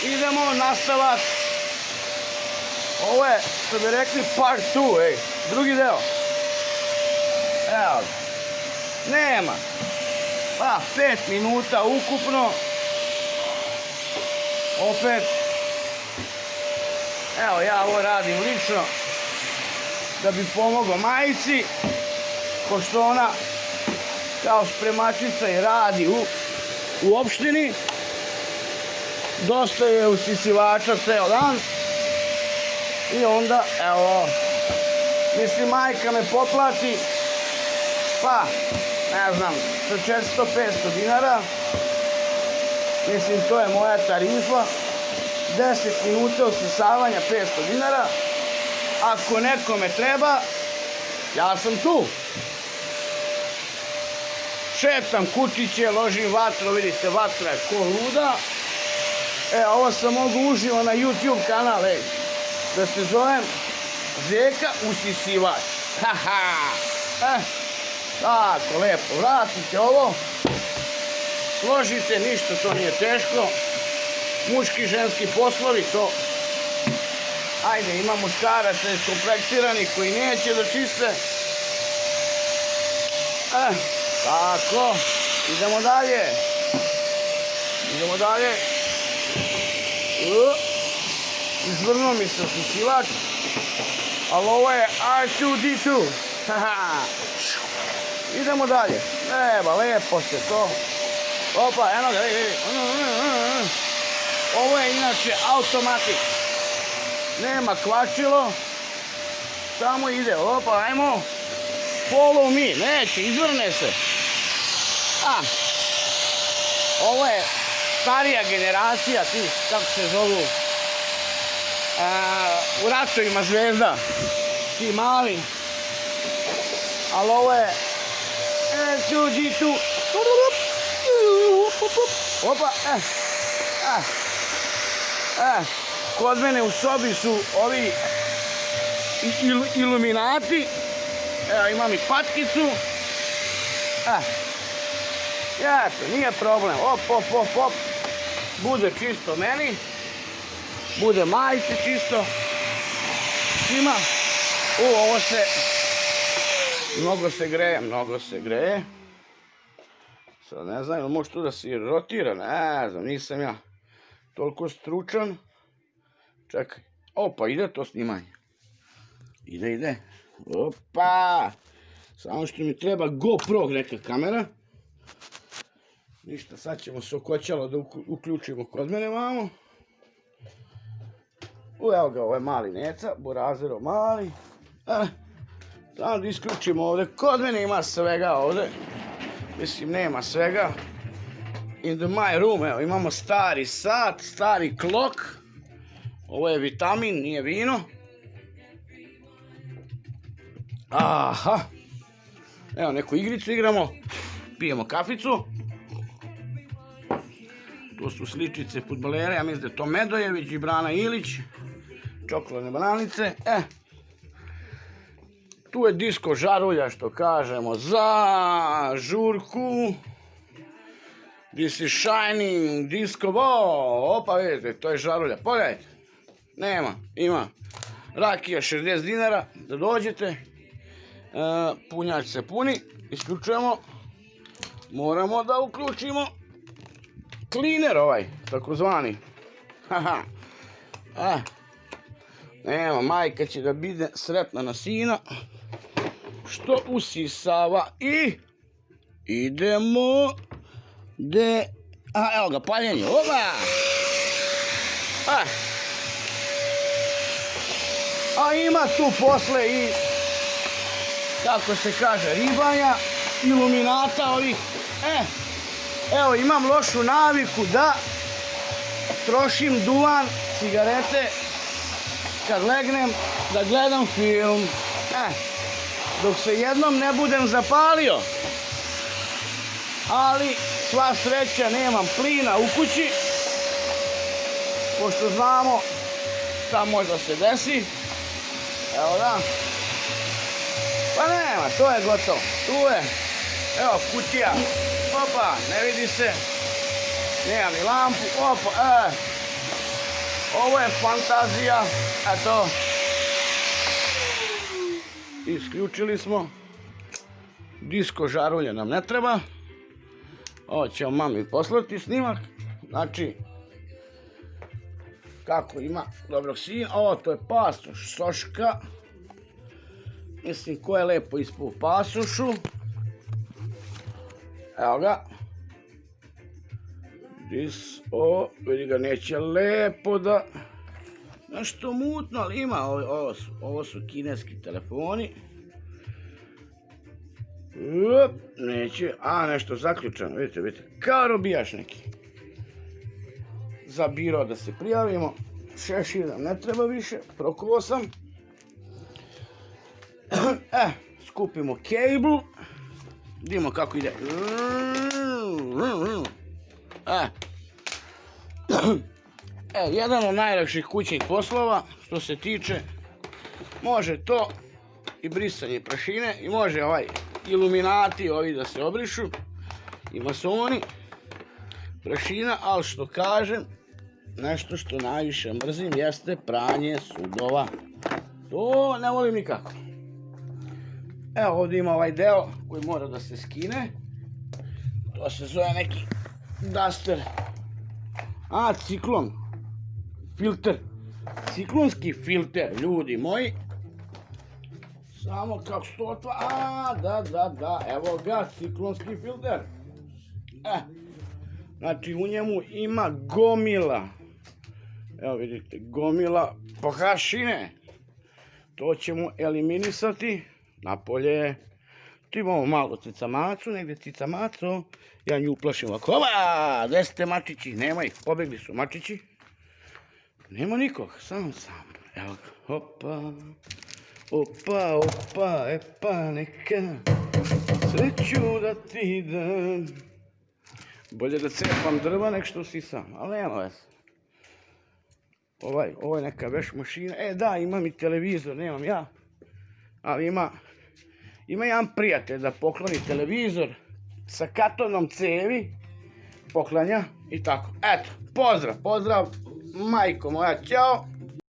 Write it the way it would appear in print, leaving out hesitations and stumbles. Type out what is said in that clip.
Idemo nastavak. Ovo je, što bi rekli, part 2, drugi deo. Evo, nema. 5 minuta ukupno. Opet. Evo, ja ovo radim lično da bi pomogao majici, pošto ona kao spremačica i radi u opštini. Dosta je usisivača ceo dan. I onda, evo, mislim, majka me poplati, pa, ne znam, sa 400-500 dinara. Mislim, to je moja tarifa. 10 minuta usisavanja, 500 dinara. Ako nekome treba, ja sam tu. Šetam kučiće, ložim vatru, vidite, vatra je ko luda. Ovo sam mogu uživo na YouTube kanal, da se zovem Zeka usisivač. Tako, lepo, vratite ovo. Složite, ništa, to nije teško. Muški i ženski poslovi, to... Ajde, ima muškaraca iskompleksiranih koji neće da čiste. Tako, idemo dalje. Idemo dalje. Izvrnuo mi se usisivač, ali ovo je R2-D2. Idemo dalje. Evo, lepo se to. Opa, eno ga, vidi. Ovo je inače automatik. Nema kvačilo. Samo ide. Opa, ajmo. Follow me. Neće, izvrne se. Ovo je starija generacija, ti, kako se zovu, u ratovima Zvezda, ti mali, ali ovo je R2-D2. Opa, kod mene u sobi su ovi iluminati. Evo, imam i patkicu. Eto, nije problem. Op. Bude čisto meni. Bude majice čisto. Svima. Ovo se... Mnogo se greje. Sad ne znam, ili može tu da se rotira. Ne znam, nisam ja toliko stručan. Čekaj. Opa, ide to snimanje. Ide. Opa. Samo što mi treba GoPro neka kamera. Ništa, sad ćemo se okoćalo da uključimo kod mene vamo. Evo ga, ovo je mali Neca, Borazero mali. Samo da isključimo ovde, kod mene ima svega ovde. Mislim, nema svega. In my room, evo, imamo stari sat, stari clock. Ovo je vitamin, nije vino. Aha. Evo, neku igricu igramo. Pijemo kaficu. Tu su sličice fudbalera, ja mislim da je to Medojević i Brana Ilić. Čokoladne bananice. Tu je disko žarulja, što kažemo, za žurku. This is shining disco ball. Opa, vidite, to je žarulja. Pogledajte. Nema, ima. Rakija 60 dinara, da dođete. Punjač se puni. Isključujemo. Moramo da uključimo cleaner ovaj, takozvani. Evo, majka će da bude sretna na sina, što usisava i idemo evo ga, paljenje, oba! A ima tu posle i, kako se kaže, ribanja, iluminata ovih. Evo, imam lošu naviku da trošim duvan, cigarete, kad legnem da gledam film. Dok se jednom ne budem zapalio. Ali, sva sreća, nemam plina u kući. Pošto znamo šta može da se desi. Evo da. Pa nema, to je gotovo. Tu je. Evo, kutija. Opa, ne vidi se. Nemam ni lampu. Opa, Ovo je fantazija, eto. Isključili smo. Disko žarulje nam ne treba. Ovo ćemo mami poslati snimak. Znači, kako ima dobrog sina. Ovo to je pasoš Soška. Mislim, ko je lepo ispao pasošu. Evo ga. Vidi ga, neće lepo da... Nešto mutno, ali ima. Ovo su kineski telefoni. Neće, nešto zaključano, vidite, kao robijaš neki. Za biro da se prijavimo, šešir nam ne treba više, prokuo sam. Skupimo cable, vidimo kako ide. Jedan od najlakših kućnih poslova, što se tiče, može to i brisanje prašine i može iluminati ovi da se obrišu i masoni, prašina, ali što kažem, nešto što najviše mrzim jeste pranje sudova. To ne volim nikako. Evo ovdje ima ovaj deo koji mora da se skine. To se zove neki duster. Ciklon. Filter. Ciklonski filter, ljudi moji. Samo kako se to otvara, da, evo ga, ciklonski filter. Znači u njemu ima gomila, evo vidite, gomila prašine. To ćemo eliminisati, napolje. Tu imamo malo cicamacu, negdje cicamaco, ja nju uplašim ovako, gdje ste mačići, nema ih, pobegli su mačići. Nema nikog, sam, evo ga, opa, neka sreću da ti dam. Bolje da cepam drva nek što si sam, ali nema veze. Ovo je neka veš mašina. Da, imam i televizor, nemam ja. Ali ima jedan prijatelj da pokloni televizor sa katonom cevi, poklanja i tako. Eto, pozdrav, majko moja, ćao.